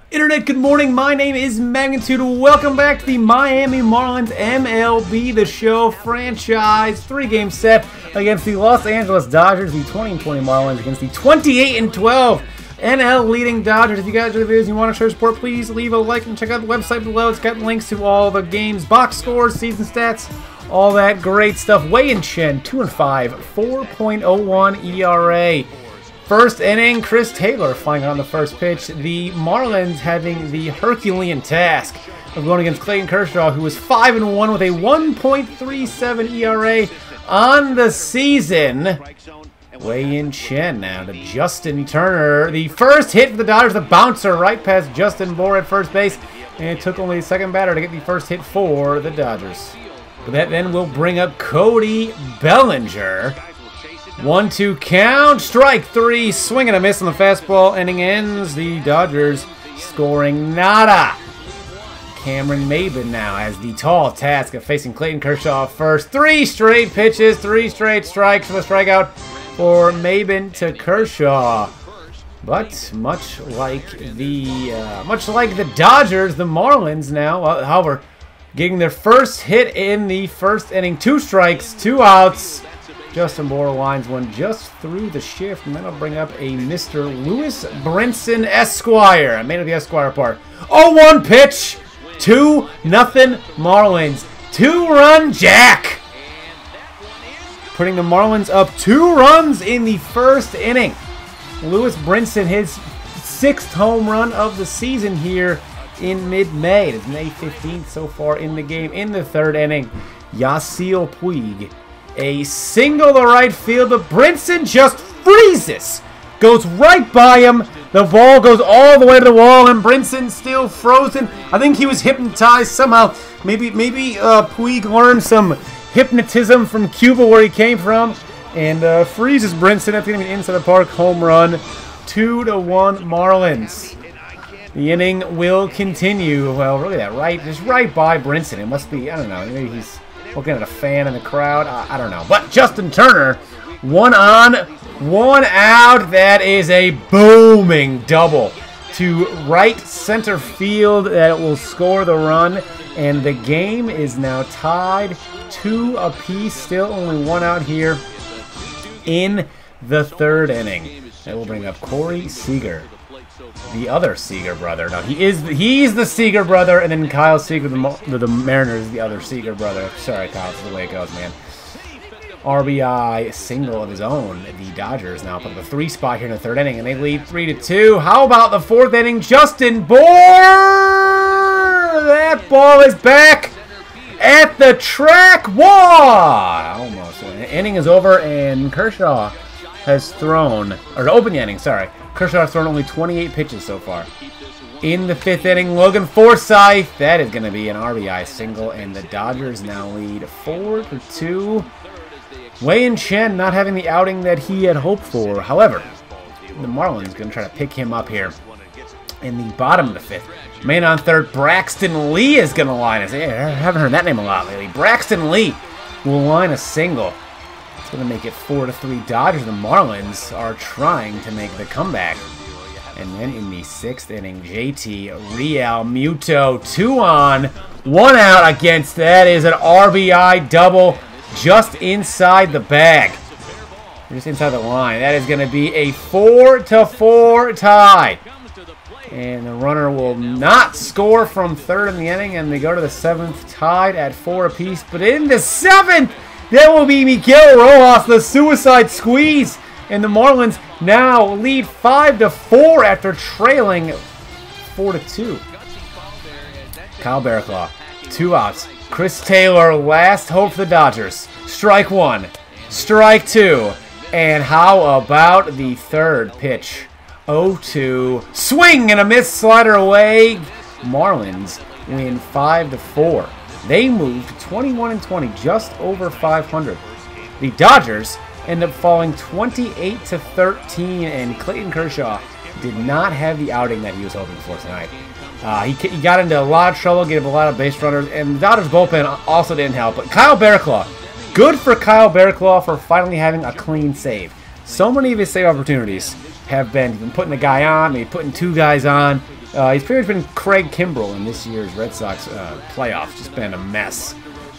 Internet, good morning. My name is Magnitude. Welcome back to the Miami Marlins MLB the Show franchise 3-game set against the Los Angeles Dodgers, the 20-20 Marlins against the 28-12 NL leading Dodgers. If you guys enjoy the videos and you want to show support, please leave a like and check out the website below. It's got links to all the games, box scores, season stats, all that great stuff. Wei-Yin Chen, 2-5, 4.01 ERA. First inning, Chris Taylor flying on the first pitch. The Marlins having the Herculean task of going against Clayton Kershaw, who was 5-1 with a 1.37 ERA on the season. Wei-Yin Chen now to Justin Turner. The first hit for the Dodgers, the bouncer right past Justin Bour at first base. And it took only the second batter to get the first hit for the Dodgers. But that then will bring up Cody Bellinger. 1-2 count, strike three, swing and a miss on the fastball. Inning ends, the Dodgers scoring nada. Cameron Maybin now has the tall task of facing Clayton Kershaw first. 3 straight pitches, 3 straight strikes for the strikeout for Maybin to Kershaw. But much like the Dodgers, the Marlins now, however, getting their first hit in the first inning. 2 strikes, 2 outs. Justin Bour lines one just through the shift, and that'll bring up a Mr. Lewis Brinson Esquire. I made it the Esquire part. 0-1 pitch, 2-0 Marlins. 2-run jack. Putting the Marlins up 2 runs in the first inning. Lewis Brinson, his 6th home run of the season here in mid-May. It's May 15th so far in the game. In the 3rd inning, Yasiel Puig. A single to right field, but Brinson just freezes. Goes right by him. The ball goes all the way to the wall, and Brinson still frozen. I think he was hypnotized somehow. Maybe Puig learned some hypnotism from Cuba, where he came from, and freezes Brinson after getting an inside the park home run. 2-1 Marlins. The inning will continue. Well, really, just right by Brinson. It must be, I don't know, maybe he's looking at a fan in the crowd. I don't know. But Justin Turner, 1 on, 1 out. That is a booming double to right center field that will score the run. And the game is now tied 2 apiece. Still only 1 out here in the 3rd inning. That will bring up Corey Seager, the other Seager brother. Now he's the Seager brother, and then Kyle Seager, the Mariners, the other Seager brother. Sorry, Kyle, that's the way it goes, man. RBI single of his own. The Dodgers now put up a 3 spot here in the 3rd inning, and they lead 3-2. How about the 4th inning? Justin Bour! That ball is back at the track wall. Almost. The inning is over, and Kershaw has thrown, or to open the inning, sorry. Kershaw has thrown only 28 pitches so far. In the 5th inning, Logan Forsythe. That is going to be an RBI single, and the Dodgers now lead 4-2. Wei-Yin Chen not having the outing that he had hoped for. However, the Marlins going to try to pick him up here in the bottom of the 5th. Man on 3rd, Braxton Lee is going to line us. I haven't heard that name a lot lately. Braxton Lee will line a single. It's going to make it 4-3 Dodgers. The Marlins are trying to make the comeback. And then in the 6th inning, JT Realmuto, 2 on, 1 out against. That is an RBI double just inside the bag. Just inside the line. That is going to be a 4-4 tie. And the runner will not score from 3rd in the inning, and they go to the 7th tied at 4 apiece. But in the 7th, that will be Miguel Rojas, the suicide squeeze. And the Marlins now lead 5-4 after trailing 4-2. Kyle Barraclough, 2 outs. Chris Taylor, last hope for the Dodgers. Strike 1, strike 2. And how about the 3rd pitch? 0-2. Swing and a miss, slider away. Marlins win 5-4. They moved 21-20, just over 500. The Dodgers end up falling 28-13, and Clayton Kershaw did not have the outing that he was hoping for tonight. He got into a lot of trouble, gave a lot of base runners, and the Dodgers bullpen also didn't help. But Kyle Barraclough, good for Kyle Barraclough for finally having a clean save. So many of his save opportunities have been putting a guy on, maybe putting 2 guys on, He's pretty much been Craig Kimbrell in this year's Red Sox playoffs. Just been a mess.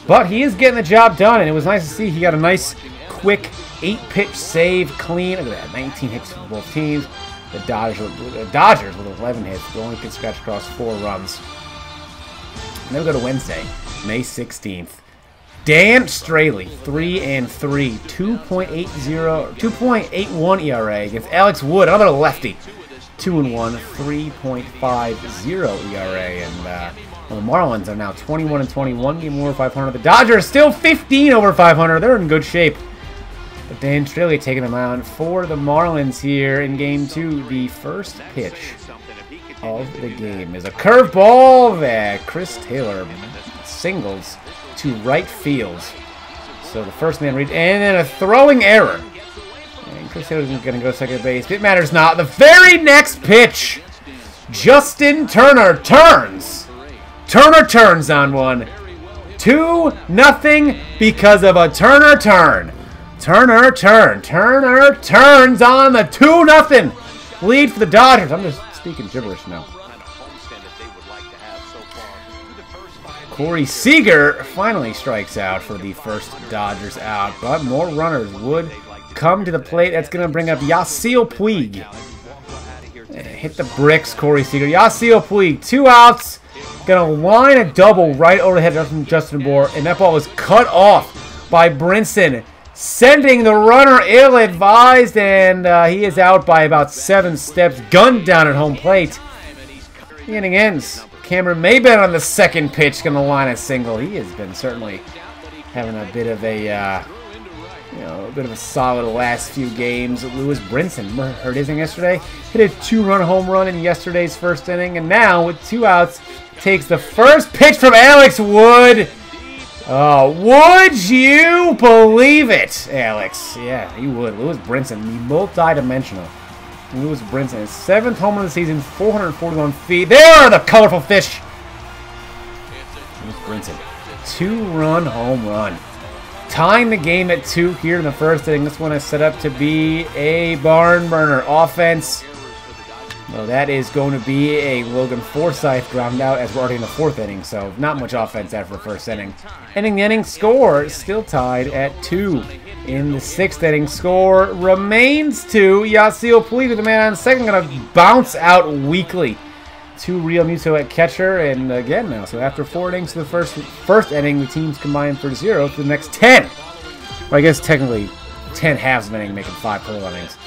But he is getting the job done, and it was nice to see he got a nice, quick 8-pitch save, clean. Look at that, 19 hits for both teams. The Dodgers with 11 hits, the only could scratch across 4 runs. And then we go to Wednesday, May 16th. Dan Straily, 3-3, 2.81 ERA against Alex Wood, another lefty. 2-1, 3.50 ERA, and the Marlins are now 21-21, game over 500. The Dodgers still 15 over 500. They're in good shape. But Dan Straily taking them out for the Marlins here in Game 2. The first pitch of the game is a curveball that Chris Taylor singles to right field. So the first man reads, and then a throwing error. And Chris Taylor's going to go second base. It matters not. The very next pitch, Justin Turner turns. Turner turns on one. 2-0 because of a Turner turn. Turner turns on the 2-0 lead for the Dodgers. I'm just speaking gibberish now. Corey Seager finally strikes out for the first Dodgers out, but more runners would come to the plate. That's going to bring up Yasiel Puig. Hit the bricks, Corey Seager. Yasiel Puig, 2 outs. Going to line a double right over the head of Justin Bour, and that ball was cut off by Brinson, sending the runner ill-advised, and he is out by about 7 steps, gunned down at home plate. The inning ends. Cameron Maybin on the second pitch, going to line a single. He has been certainly having a bit of a solid last few games. Lewis Brinson hurt his inning yesterday. Hit a 2-run home run in yesterday's first inning, and now with 2 outs, takes the first pitch from Alex Wood. Oh, would you believe it, Alex? Yeah, you would. Lewis Brinson, the multi-dimensional. Lewis Brinson, his 7th home run of the season, 441 feet. There are the colorful fish. Lewis Brinson, 2-run home run. Tying the game at 2 here in the first inning. This one is set up to be a barn burner offense. Well, that is going to be a Logan Forsythe ground out as we're already in the 4th inning, so not much offense after the first inning. Ending the inning, score still tied at 2. In the 6th inning, score remains 2. Yasiel Puig with the man on second, going to bounce out weakly to Real Muto at catcher, and again now, so after 4 innings to the first inning, the teams combined for 0 for the next 10. Well, I guess technically 10 halves of an inning, making 5 total innings.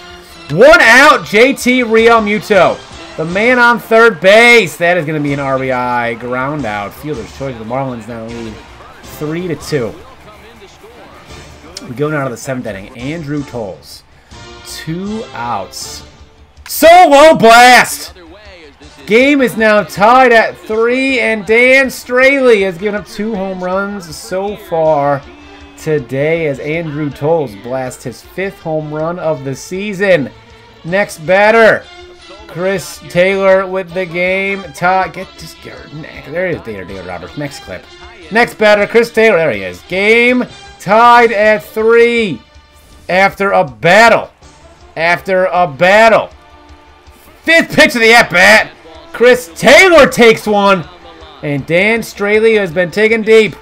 1 out, JT Real Muto. The man on third base. That is going to be an RBI ground out. Fielder's choice. The Marlins now lead 3-2. We go now to the 7th inning. Andrew Tolles. 2 outs. Solo blast! Game is now tied at 3, and Dan Straily has given up 2 home runs so far today as Andrew Tolles blasts his 5th home run of the season. Next batter, Chris Taylor with the game. There is David Roberts. Next clip. Next batter, Chris Taylor. There he is. Game tied at 3 after a battle. 5th pitch of the at-bat. Chris Taylor takes one, and Dan Straily has been taken deep.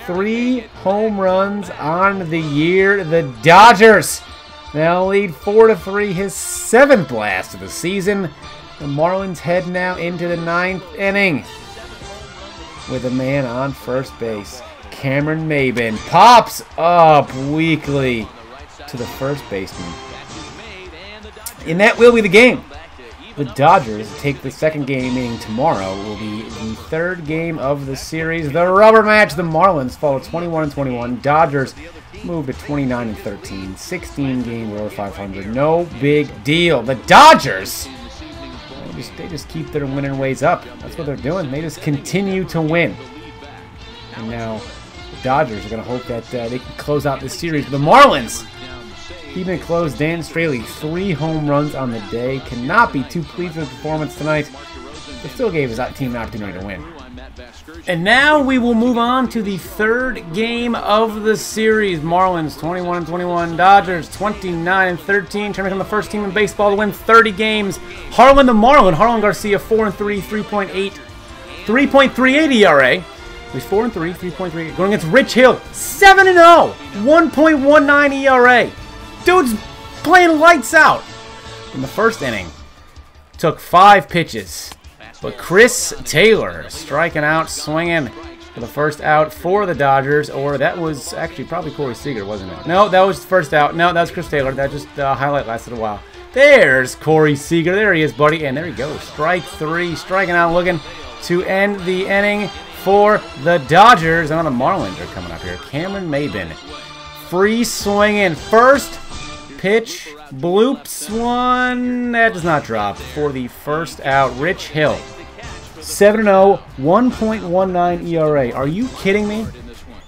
3 home runs on the year. The Dodgers now lead 4-3, his 7th blast of the season. The Marlins head now into the 9th inning with a man on first base. Cameron Maybin pops up weakly to the first baseman. And that will be the game. The Dodgers take the 2nd game, meaning tomorrow will be the 3rd game of the series. The rubber match, the Marlins fall 21-21. Dodgers move to 29-13. 16 game over 500. No big deal. The Dodgers, they just keep their winning ways up. That's what they're doing. They just continue to win. And now the Dodgers are going to hope that they can close out this series. The Marlins, keeping it close. Dan Straily, 3 home runs on the day. Cannot be too pleased with the performance tonight, but still gave his team an opportunity to win. And now we will move on to the third game of the series. Marlins 21-21, Dodgers 29-13. Trying to become the first team in baseball to win 30 games. Jarlin the Marlin. Jarlin Garcia 4-3, 3.38 ERA. He's 4-3, 3.38. Going against Rich Hill 7-0, 1.19 ERA. Dude's playing lights out. In the first inning, took 5 pitches. But Chris Taylor striking out, swinging for the first out for the Dodgers. Or that was actually probably Corey Seager, wasn't it? No, that was the first out. No, that was Chris Taylor. That just highlight lasted a while. There's Corey Seager. There he is, buddy. And there he goes. Strike 3. Striking out, looking to end the inning for the Dodgers. And the Marlins are coming up here. Cameron Maybin. Free swinging. First pitch. Bloops one. That does not drop for the first out. Rich Hill. 7-0, 1.19 ERA. Are you kidding me?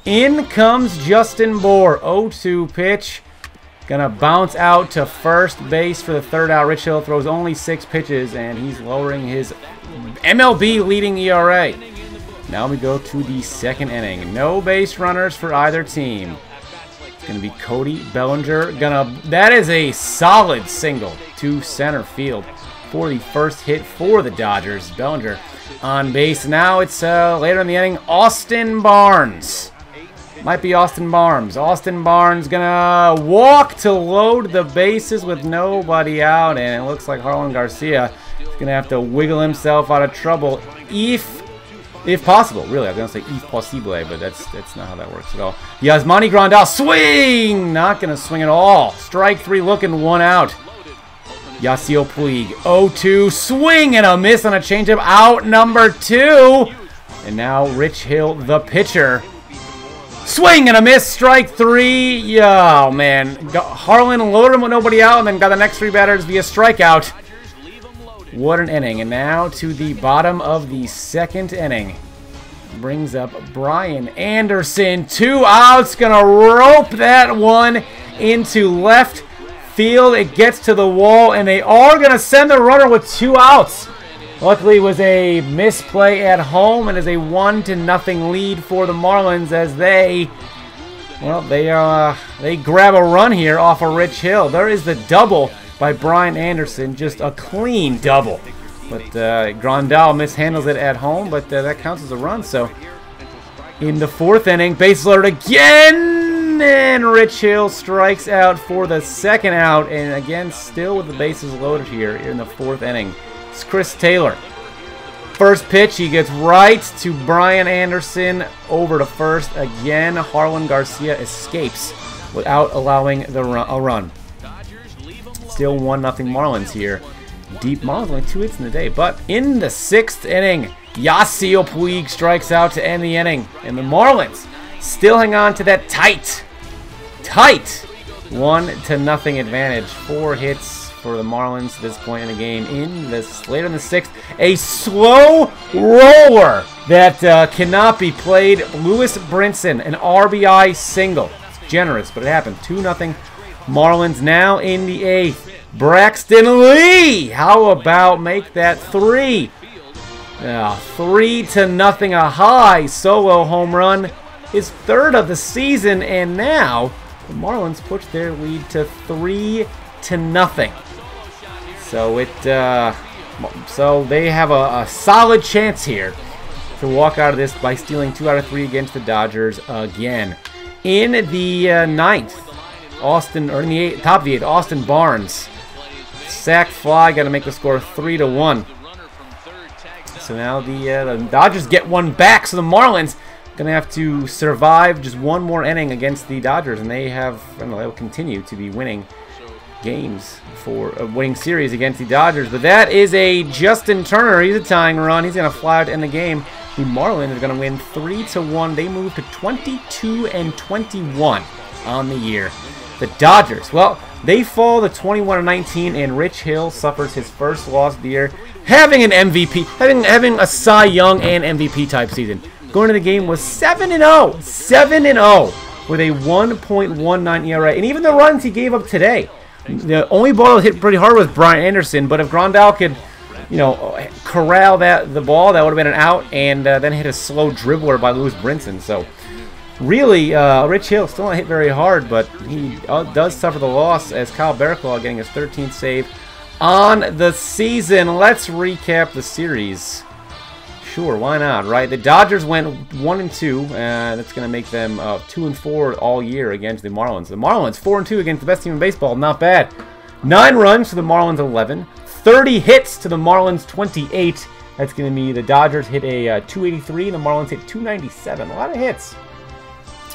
In comes Justin Bohr. 0-2 pitch. Gonna bounce out to first base for the third out. Rich Hill throws only 6 pitches, and he's lowering his MLB leading ERA. Now we go to the second inning. No base runners for either team. It's gonna be Cody Bellinger. That is a solid single to center field for the first hit for the Dodgers. Bellinger on base. Now it's later in the inning, Austin Barnes. Might be Austin Barnes. Austin Barnes gonna walk to load the bases with nobody out, and it looks like Jarlin Garcia is gonna have to wiggle himself out of trouble if possible. Really, I was gonna say if possible, but that's not how that works at all. Yasmani Grandal swing, not gonna swing at all. Strike 3, looking 1 out. Yasiel Puig, 0-2, swing and a miss on a changeup, out number 2. And now Rich Hill, the pitcher. Swing and a miss, strike 3. Yeah, oh, man. Jarlin loaded him with nobody out and then got the next 3 batters via strikeout. What an inning. And now to the bottom of the second inning. Brings up Brian Anderson. 2 outs, gonna rope that one into left field. It gets to the wall, and they are going to send the runner with 2 outs. Luckily, it was a misplay at home, and is a 1-0 lead for the Marlins as they grab a run here off of Rich Hill. There is the double by Brian Anderson, just a clean double. But Grandal mishandles it at home, but that counts as a run. So in the 4th inning, bases loaded again. And Rich Hill strikes out for the second out. And again, still with the bases loaded here in the 4th inning. It's Chris Taylor. First pitch, he gets right to Brian Anderson over to first. Again, Jarlin Garcia escapes without allowing a run. Still 1-0 Marlins here. Deep Marlins, only 2 hits in the day. But in the 6th inning, Yasiel Puig strikes out to end the inning. And the Marlins still hang on to that tight 1-0 advantage. 4 hits for the Marlins at this point in the game. Later in the 6th, a slow roller that cannot be played. Lewis Brinson, an RBI single. It's generous, but it happened. 2-0 Marlins. Now in the 8th, Braxton Lee. How about make that 3? 3-0, a high solo home run. His 3rd of the season, and now the Marlins push their lead to 3-0. So they have a solid chance here to walk out of this by stealing 2 out of 3 against the Dodgers again. In the 9th, top of the 8th, Austin Barnes, sack fly, got to make the score 3-1. So now the Dodgers get 1 back. So the Marlins going to have to survive just 1 more inning against the Dodgers, and they'll continue to be winning games for winning series against the Dodgers. But that is a Justin Turner. He's a tying run. He's going to fly out to end the game. The Marlins are going to win 3-1. They move to 22-21 on the year. The Dodgers, well, they fall to 21-19, and Rich Hill suffers his first loss of the year, having an MVP, having a Cy Young and MVP type season. Going to the game was 7-0 with a 1.19 ERA, and even the runs he gave up today. The only ball that hit pretty hard was Brian Anderson, but if Grandal could you know, corral the ball. That would have been an out, and then hit a slow dribbler by Lewis Brinson. So really, Rich Hill still not hit very hard, but he does suffer the loss as Kyle Barraclough getting his 13th save on the season. Let's recap the series. Sure, why not, right? The Dodgers went 1-2, and that's going to make them 2-4 all year against the Marlins. The Marlins 4-2 against the best team in baseball, not bad. 9 runs to the Marlins 11, 30 hits to the Marlins 28. That's going to be the Dodgers hit a 283, and the Marlins hit 297. A lot of hits.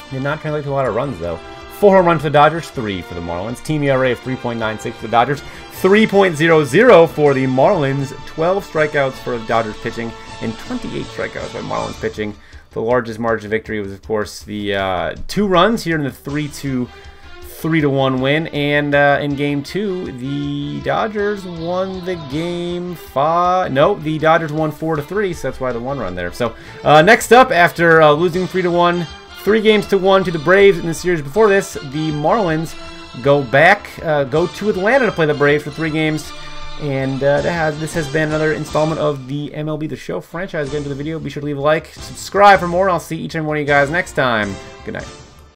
Did not translate to a lot of runs though. 4 home runs for the Dodgers, 3 for the Marlins. Team ERA of 3.96 for the Dodgers, 3.00 for the Marlins. 12 strikeouts for the Dodgers pitching, and 28 strikeouts by Marlins pitching. The largest margin of victory was, of course, the 2 runs here in the 3-1 win. And in Game 2, the Dodgers won the game 5. No, the Dodgers won 4-3, so that's why the 1 run there. So next up, after losing 3-1, 3-1 to the Braves in the series before this, the Marlins go to Atlanta to play the Braves for 3 games. And this has been another installment of the MLB the Show franchise. Get into the video. Be sure to leave a like, subscribe for more. I'll see each and one of you guys next time. Good night.